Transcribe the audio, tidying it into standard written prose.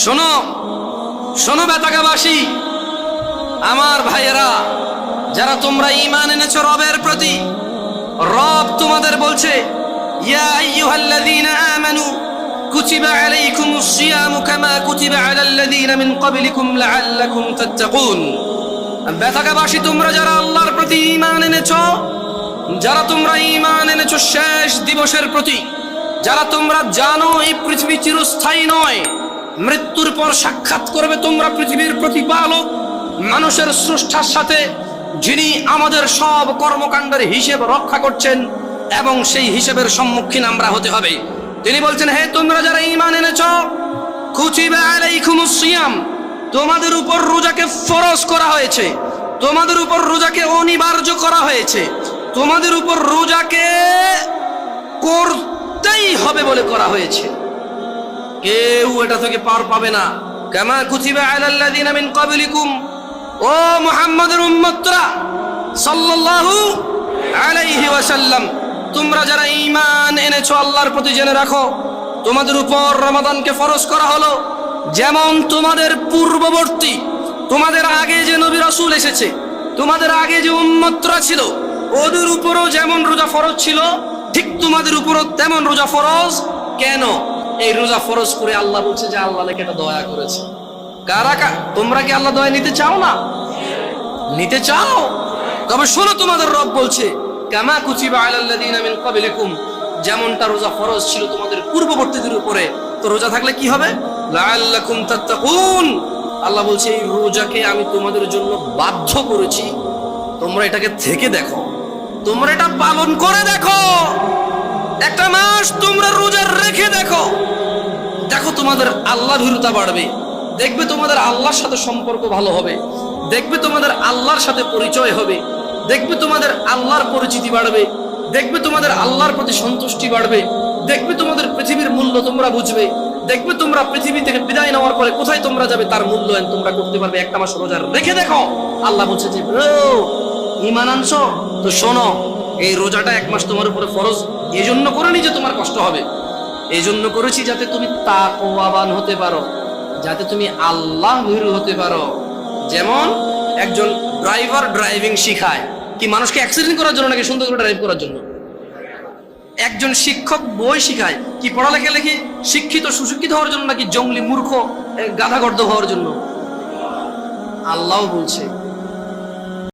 শোনো শোনো বেতাকাবাসী, আমার ভাইয়েরা, যারা তোমরা ঈমান এনেছো রবের প্রতি, রব তোমাদের বলছে ইয়া আইয়ুহাল্লাযীনা আমানু কুতিবা আলাইকুমুস সিয়ামু কামা কুতিবা আলাল্লাযীনা মিন ক্বাবলিকুম লাআল্লাকুম তাত্তাকুন। বেতাকাবাসী, তোমরা যারা আল্লাহর প্রতি ঈমান এনেছো, যারা তোমরা ঈমান এনেছো শেষ দিবসের প্রতি, যারা তোমরা জানো এই পৃথিবী চিরস্থায়ী নয়, মৃত্যুর পর সাক্ষাৎ করবে তোমরা পৃথিবীর প্রতিপালক মানুষের স্রষ্টার সাথে, যিনি আমাদের সব কর্মকাণ্ডের হিসেব রক্ষা করছেন এবং সেই হিসেবের সম্মুখীন আমরা হতে হবে। তিনি বলছেন, হে তোমরা যারা ঈমান এনেছো, কুতিবা আলাইকুমুস সিয়াম, তোমাদের উপর রোজাকে ফরজ করা হয়েছে, তোমাদের উপর রোজাকে অনিবার্য করা হয়েছে, তোমাদের উপর রোজাকে করতেই হবে বলে করা হয়েছে। কেউ এটা থেকে পার পাবে না। কামা কুতিবা আলাল্লাযীনা মিন ক্বাবলিকুম, ও মুহাম্মদের উম্মতরা সাল্লাল্লাহু আলাইহি ওয়াসাল্লাম, তোমরা যারা ঈমান এনেছো আল্লাহর প্রতি, জেনে রাখো তোমাদের উপর রমাদানকে ফরজ করা হলো যেমন তোমাদের পূর্ববর্তী, তোমাদের আগে যে নবী রাসূল এসেছে, তোমাদের আগে যে উম্মতরা ছিল, ওদের উপরও যেমন রোজা ফরজ ছিল, ঠিক তোমাদের উপরও তেমন রোজা ফরজ। কেন এই রোজা ফরজ করে আল্লাহ বলছে যে আল্লাহ নাকি এটা দয়া করেছে। তোমরা কি আল্লাহ দয়া নিতে চাও না? নিতে চাও? তবে শোনো, তোমাদের রব বলছে কামা কুতিবা আলাল্লাযীনা মিন ক্বাবলিকুম, যেমনটা রোজা ফরজ ছিল তোমাদের পূর্ববর্তীদের উপরে, তো রোজা থাকলে কি হবে? লাআল্লাকুম তাত্তাকুন। আল্লাহ বলছে এই রোজাকে আমি তোমাদের জন্য বাধ্য করেছি, তোমরা এটাকে থেকে দেখো, তোমরা এটা পালন করে দেখো, একটা মাস তোমরা রোজা রেখে দেখো, দেখো তোমাদের আল্লাহ ভীরুতা বাড়বে, দেখবে তোমাদের আল্লাহর সাথে সম্পর্ক ভালো হবে, দেখবে তোমাদের আল্লাহর সাথে পরিচয় হবে, দেখবে তোমাদের আল্লাহর পরিচিতি বাড়বে, দেখবে তোমাদের আল্লাহর প্রতি সন্তুষ্টি বাড়বে, দেখবে তোমাদের পৃথিবীর মূল্য তোমরা বুঝবে, দেখবে তোমরা পৃথিবী থেকে বিদায় নেওয়ার পরে কোথায় তোমরা যাবে তার মূল্যায়ন তোমরা করতে পারবে। একটা মাস রোজা রেখে দেখো। আল্লাহ বলছে যে ঈমান আনছো তো শোনো, এই রোজাটা এক মাস তোমার উপরে ফরজ এই জন্য করিনি যে তোমার কষ্ট হবে, এই জন্য করেছি যাতে তুমি তাকওয়াবান হতে পারো, যাতে তুমি আল্লাহ ভীরু হতে পারো। যেমন একজন ড্রাইভার ড্রাইভিং শিখায় কি মানুষকে অ্যাক্সিডেন্ট করার জন্য নাকি সুন্দর করে ড্রাইভ করার জন্য? একজন শিক্ষক বই শিখায় কি পড়ালেখা লেখে শিক্ষিত সুশিক্ষিত হওয়ার জন্য নাকি জঙ্গলি মূর্খ গাধাগর্দ হওয়ার জন্য? আল্লাহ বলছে